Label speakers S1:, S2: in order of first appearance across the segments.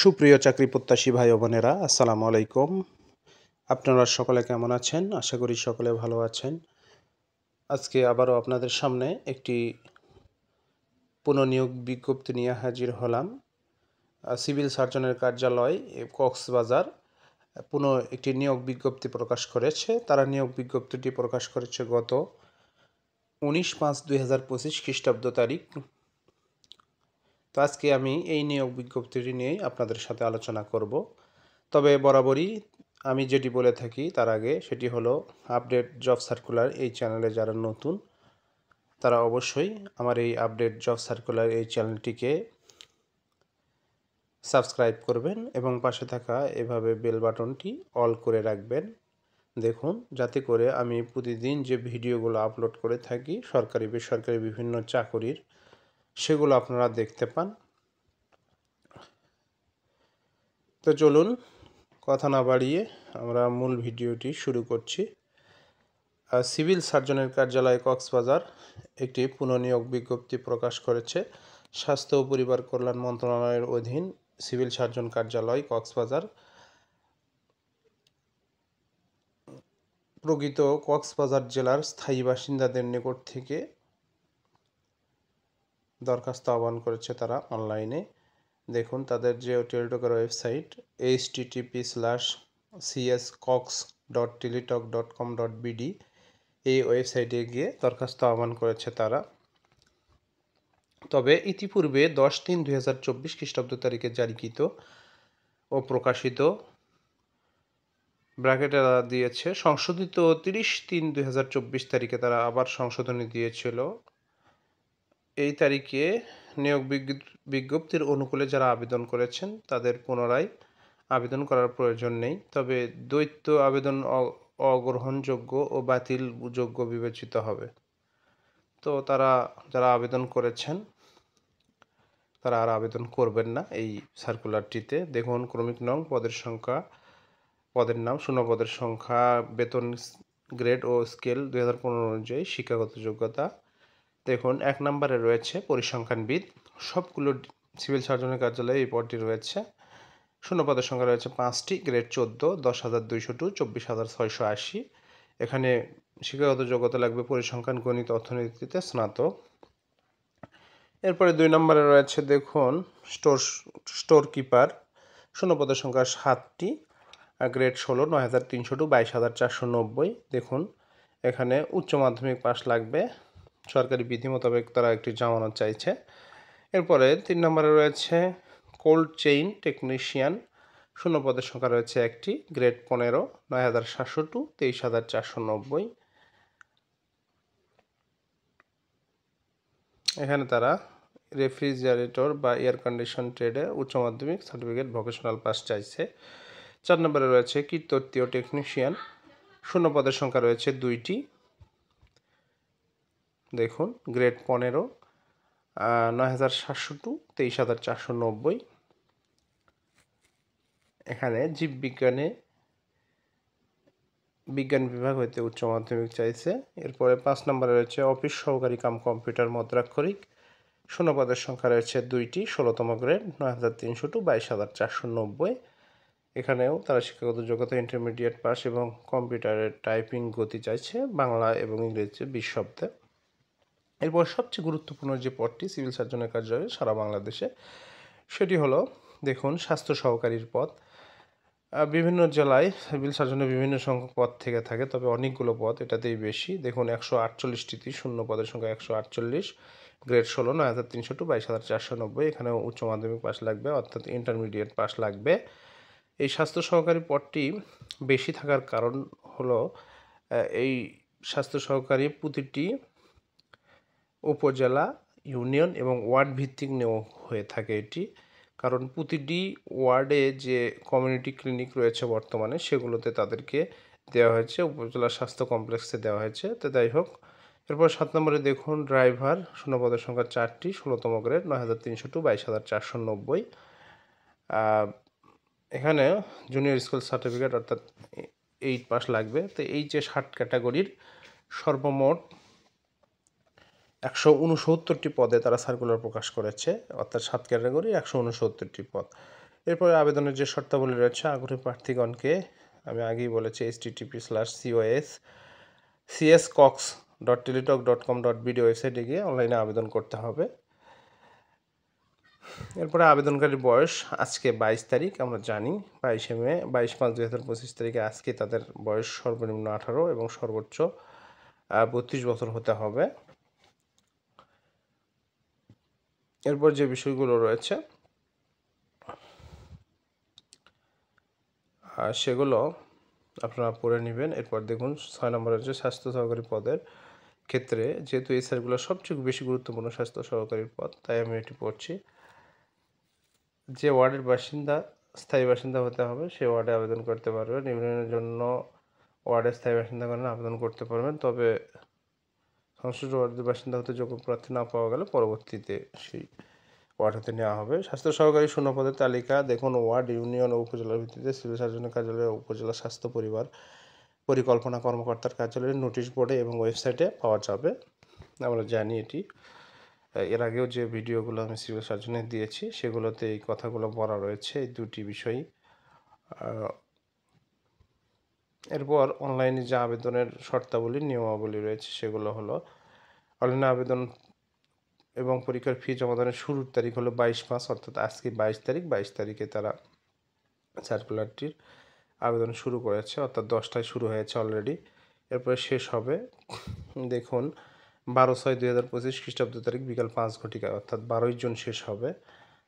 S1: সুপ্রিয় চাকরি প্রত্যাশী ভাই ও বোনেরা, আসসালামু আলাইকুম। আপনারা সকলে কেমন আছেন? আশা করি সকলে ভালো আছেন। আজকে আবারও আপনাদের সামনে একটি পুনঃনিয়োগ বিজ্ঞপ্তি নিয়ে হাজির হলাম। সিভিল সার্জনের কার্যালয় কক্সবাজার একটি নিয়োগ বিজ্ঞপ্তি প্রকাশ করেছে। তারা নিয়োগ বিজ্ঞপ্তিটি প্রকাশ করেছে গত 19/5/2025 খ্রিস্টাব্দ তারিখ। তো আজকে আমি এই নিয়োগ বিজ্ঞপ্তিটি নিয়েই আপনাদের সাথে আলোচনা করব। তবে বরাবরই আমি যেটি বলে থাকি তার আগে সেটি হলো আপডেট জব সার্কুলার এই চ্যানেলে যারা নতুন তারা অবশ্যই আমার এই আপডেট জব সার্কুলার এই চ্যানেলটিকে সাবস্ক্রাইব করবেন এবং পাশে থাকা এভাবে বেল বাটনটি অল করে রাখবেন। দেখুন, যাতে করে আমি প্রতিদিন যে ভিডিওগুলো আপলোড করে থাকি সরকারি বেসরকারি বিভিন্ন চাকুরির, সেগুলো আপনারা দেখতে পান। তো চলুন কথা না বাড়িয়ে আমরা মূল ভিডিওটি শুরু করছি। সিভিল সার্জনের কার্যালয় কক্সবাজার একটি পুনঃনিয়োগ বিজ্ঞপ্তি প্রকাশ করেছে। স্বাস্থ্য ও পরিবার কল্যাণ মন্ত্রণালয়ের অধীন সিভিল সার্জন কার্যালয় কক্সবাজার প্রকৃত কক্সবাজার জেলার স্থায়ী বাসিন্দাদের নিকট থেকে দরখাস্ত আহ্বান করেছে তারা অনলাইনে। দেখুন, তাদের যে টেলিটকের ওয়েবসাইট https://cscox.teletalk.com.bd এই ওয়েবসাইটে গিয়ে দরখাস্ত আহ্বান করেছে তারা। তবে ইতিপূর্বে 10/3/2024 খ্রিস্টাব্দ তারিখে জারিকৃত ও প্রকাশিত ব্র্যাকেটে তারা দিয়েছে সংশোধিত 30/3/2024 তারিখে তারা আবার সংশোধনী দিয়েছিল। এই তারিখে নিয়োগ বিজ্ঞপ্তির অনুকূলে যারা আবেদন করেছেন তাদের পুনরায় আবেদন করার প্রয়োজন নেই। তবে দ্বৈত আবেদন অগ্রহণযোগ্য ও বাতিলযোগ্য বিবেচিত হবে। তো তারা যারা আবেদন করেছেন তারা আর আবেদন করবেন না এই সার্কুলারটিতে। দেখুন, ক্রমিক নং, পদের সংখ্যা, পদের নাম, শূন্য পদের সংখ্যা, বেতন গ্রেড ও স্কেল 2015 অনুযায়ী, শিক্ষাগত যোগ্যতা। দেখুন, 1 নম্বরে রয়েছে পরিসংখ্যানবিদ। সবগুলো সিভিল সার্জনের কার্যালয়ে এই পদটি রয়েছে। শূন্য পদের সংখ্যা রয়েছে 5টি, গ্রেড 14, 10,202, 24,680। এখানে শিক্ষাগত যোগ্যতা লাগবে পরিসংখ্যান, গণিত, অর্থনীতিতে স্নাতক। এরপরে 2 নম্বরে রয়েছে দেখুন স্টোর কিপার। শূন্য পদের সংখ্যা 7টি, গ্রেড 16, 9,302, 22,490। দেখুন, এখানে উচ্চ মাধ্যমিক পাস লাগবে। সরকারি বিধি মোতাবেক তারা একটি জামানত চাইছে। এরপরে 3 নম্বরে রয়েছে কোল্ড চেইন টেকনিশিয়ান। শূন্য পদের সংখ্যা রয়েছে 1টি, গ্রেড 15, 9,702, 23,490। এখানে তারা রেফ্রিজারেটর বা এয়ার কন্ডিশন ট্রেডে উচ্চ মাধ্যমিক সার্টিফিকেট ভোকেশনাল পাস চাইছে। 4 নম্বরে রয়েছে কীটতত্ত্বীয় টেকনিশিয়ান। শূন্য পদের সংখ্যা রয়েছে 2টি। দেখুন, গ্রেড 15, 9,702, 23,490। এখানে জীববিজ্ঞান বিভাগ হইতে উচ্চ মাধ্যমিক চাইছে। এরপরে 5 নম্বরে রয়েছে অফিস সহকারী কাম কম্পিউটার মুদ্রাক্ষরিক। শূন্য পদের সংখ্যা রয়েছে 2টি, 16তম গ্রেড, 9,302, 22,490। এখানেও তারা শিক্ষাগত যোগ্যতা ইন্টারমিডিয়েট পাস এবং কম্পিউটারের টাইপিং গতি চাইছে বাংলা এবং ইংরেজিতে 20 শব্দে। এরপর সবচেয়ে গুরুত্বপূর্ণ যে পদটি সিভিল সার্জনের কার্যালয়ে সারা বাংলাদেশে, সেটি হলো দেখুন স্বাস্থ্য সহকারীর পদ। বিভিন্ন জেলায় সিভিল সার্জনের বিভিন্ন সংখ্যক পদ থেকে থাকে, তবে অনেকগুলো পদ এটাতেই বেশি। দেখুন, 148টি, শূন্য পদের সংখ্যা 148, গ্রেড 16, 9,302, 22,490। এখানেও উচ্চ মাধ্যমিক পাস লাগবে, অর্থাৎ ইন্টারমিডিয়েট পাস লাগবে। এই স্বাস্থ্য সহকারী পদটি বেশি থাকার কারণ হলো এই স্বাস্থ্য সহকারী প্রতিটি উপজেলা, ইউনিয়ন এবং ওয়ার্ড ভিত্তিক নিয়োগ হয়ে থাকে এটি। কারণ প্রতিটি ওয়ার্ডে যে কমিউনিটি ক্লিনিক রয়েছে বর্তমানে, সেগুলোতে তাদেরকে দেওয়া হয়েছে, উপজেলা স্বাস্থ্য কমপ্লেক্সে দেওয়া হয়েছে। তো যাই হোক, এরপর 7 নম্বরে দেখুন ড্রাইভার। শূন্য পদের সংখ্যা 4টি, 16তম গ্রেড, 9,302, 22,490। এখানে জুনিয়র স্কুল সার্টিফিকেট অর্থাৎ 8 পাস লাগবে। তো এই যে 60 ক্যাটাগরির সর্বমোট 169টি পদে তারা সার্কুলার প্রকাশ করেছে, অর্থাৎ 7 ক্যাটাগরি 169টি পদ। এরপরে আবেদনের যে শর্তাবলী রয়েছে আগ্রহী প্রার্থীগণকে আমি আগেই বলেছি http://cscox.teletalk.com.bd ওয়েবসাইটে গিয়ে অনলাইনে আবেদন করতে হবে। এরপরে আবেদনকারীর বয়স আজকে 22 তারিখ আমরা জানি 22/5/2025 তারিখে আজকে তাদের বয়স সর্বনিম্ন 18 এবং সর্বোচ্চ 32 বছর হতে হবে। এরপর যে বিষয়গুলো রয়েছে সেগুলো আপনারা পড়ে নেবেন। এরপর দেখুন 6 নম্বরের যে স্বাস্থ্য সহকারী পদের ক্ষেত্রে যেহেতু এই স্যারগুলো সবচেয়ে বেশি গুরুত্বপূর্ণ স্বাস্থ্য সহকারীর পদ, তাই আমি এটি পড়ছি। যে ওয়ার্ডের বাসিন্দা স্থায়ী বাসিন্দা হতে হবে সে ওয়ার্ডে আবেদন করতে পারবেন। ইউনিয়নের জন্য ওয়ার্ডের স্থায়ী বাসিন্দাগণ আবেদন করতে পারবেন, তবে সংশ্লিষ্ট ওয়ার্ডের বাসিন্দা হতে যোগ্য প্রার্থী না পাওয়া গেলে পরবর্তীতে সেই ওয়ার্ড হতে নেওয়া হবে। স্বাস্থ্য সহকারী শূন্যপদের তালিকা দেখুন ওয়ার্ড, ইউনিয়ন ও উপজেলার ভিত্তিতে সিভিল সার্জনের কার্যালয়ে উপজেলা স্বাস্থ্য পরিকল্পনা কর্মকর্তার কার্যালয়ের নোটিশ বোর্ডে এবং ওয়েবসাইটে পাওয়া যাবে। আমরা জানি এটি, এর আগেও যে ভিডিওগুলো আমি সিভিল সার্জনের দিয়েছি সেগুলোতে এই কথাগুলো বলা রয়েছে, এই দুটি বিষয়। এরপর অনলাইনে যে আবেদনের শর্তাবলী নিয়মাবলী রয়েছে সেগুলো হলো অনলাইনে আবেদন এবং পরীক্ষার ফি জমাদানের শুরুর তারিখ হলো 22/5 অর্থাৎ আজকে 22 তারিখে তারা সার্কুলারটির আবেদন শুরু করেছে, অর্থাৎ 10টায় শুরু হয়েছে অলরেডি। এরপরে শেষ হবে দেখুন 12/6/2025 খ্রিস্টাব্দ তারিখ বিকাল 5 ঘটিকায়, অর্থাৎ 12 জুন শেষ হবে।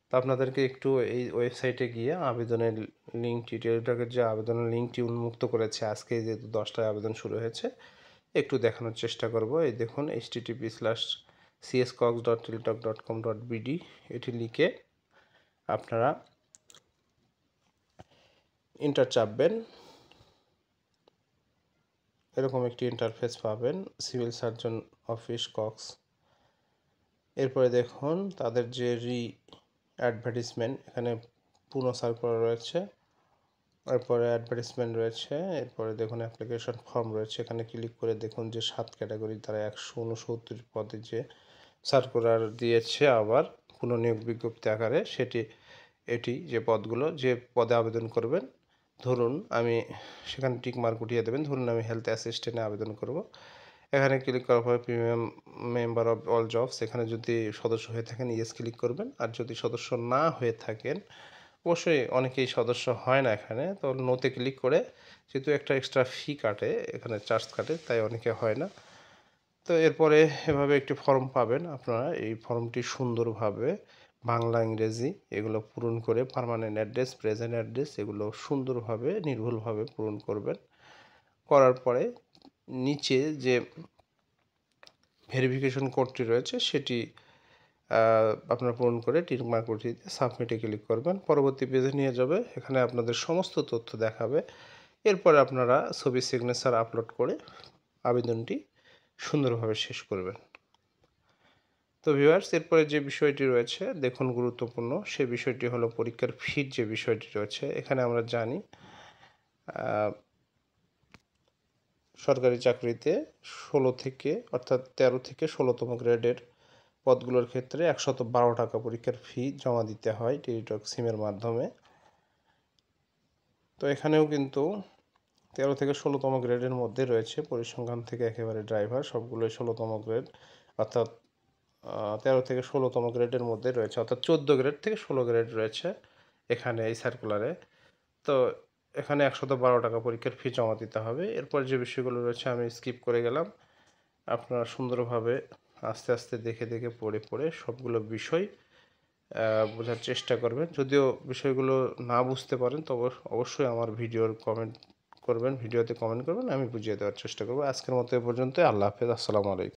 S1: তো আপনাদেরকে একটু এই ওয়েবসাইটে গিয়ে আবেদনের লিঙ্কটি, টেলিটকের যে আবেদনের লিঙ্কটি উন্মুক্ত করেছে আজকে যেহেতু 10টায় আবেদন শুরু হয়েছে একটু দেখানোর চেষ্টা করব। এই দেখুন http://cscox.teletalk.com.bd এটি লিখে আপনারা এন্টার চাপবেন, এরকম একটি ইন্টারফেস পাবেন, সিভিল সার্জন অফিস কক্স। এরপরে দেখুন তাদের যে অ্যাডভার্টিসমেন্ট, এখানে পুরো সার্কুলার রয়েছে, এরপরে অ্যাডভার্টিসমেন্ট রয়েছে, এরপরে দেখুন অ্যাপ্লিকেশন ফর্ম রয়েছে। এখানে ক্লিক করে দেখুন যে 7 ক্যাটাগরি তারা 169 পদে যে সার্কুলার দিয়েছে আবার পুনঃনিয়োগ বিজ্ঞপ্তি আকারে, এটি যে পদগুলো, যে পদে আবেদন করবেন, ধরুন আমি সেখানে টিক মার্ক উঠিয়ে দেবেন, ধরুন আমি হেলথ অ্যাসিস্ট্যান্টে আবেদন করব। এখানে ক্লিক করার পরে premium member of all jobs, এখানে যদি সদস্য হয়ে থাকেন ইয়েস ক্লিক করবেন, আর যদি সদস্য না হয়ে থাকেন, অবশ্যই অনেকেই সদস্য হয় না এখানে, তো নোতে ক্লিক করে, যেহেতু একটা এক্সট্রা ফি কাটে এখানে, চার্জ কাটে, তাই অনেকে হয় না। তো এরপরে এভাবে একটি ফর্ম পাবেন আপনারা, এই ফর্মটি সুন্দরভাবে বাংলা ইংরেজি এগুলো পূরণ করে পার্মানেন্ট অ্যাড্রেস, প্রেজেন্ট অ্যাড্রেস এগুলো সুন্দরভাবে নির্ভুলভাবে পূরণ করবেন। করার পরে নিচে যে ভেরিফিকেশন কোডটি রয়েছে সেটি আপনারা পূরণ করে টিক মার্ক উঠিয়ে দিয়ে সাবমিটে ক্লিক করবেন, পরবর্তী পেজে নিয়ে যাবে, এখানে আপনাদের সমস্ত তথ্য দেখাবে। এরপরে আপনারা ছবি সিগনেচার আপলোড করে আবেদনটি সুন্দরভাবে শেষ করবেন। তো ভিউয়ার্স, এরপরে যে বিষয়টি রয়েছে দেখুন গুরুত্বপূর্ণ, সে বিষয়টি হলো পরীক্ষার ফির যে বিষয়টি রয়েছে। এখানে আমরা জানি সরকারি চাকরিতে 13 থেকে 16তম গ্রেডের পদগুলোর ক্ষেত্রে 112 টাকা পরীক্ষার ফি জমা দিতে হয় টেলিটক সিমের মাধ্যমে। তো এখানেও কিন্তু 13 থেকে 16তম গ্রেডের মধ্যে রয়েছে, পরিসংখ্যান থেকে একেবারে ড্রাইভার সবগুলোই 16তম গ্রেড, অর্থাৎ 13 থেকে 16তম গ্রেডের মধ্যে রয়েছে, অর্থাৎ 14 গ্রেড থেকে 16 গ্রেড রয়েছে এখানে এই সার্কুলারে। তো এখানে 112 টাকা পরীক্ষার ফি জমা দিতে হবে। এরপর যে বিষয়গুলো রয়েছে আমি স্কিপ করে গেলাম, আপনারা সুন্দরভাবে আস্তে আস্তে দেখে দেখে পড়ে সবগুলো বিষয় বোঝার চেষ্টা করবেন। যদিও বিষয়গুলো না বুঝতে পারেন তবে অবশ্যই আমার ভিডিওতে কমেন্ট করবেন, আমি বুঝিয়ে দেওয়ার চেষ্টা করব। আজকের মতো এ পর্যন্ত। আল্লাহ হাফেজ, আসসালামু আলাইকুম।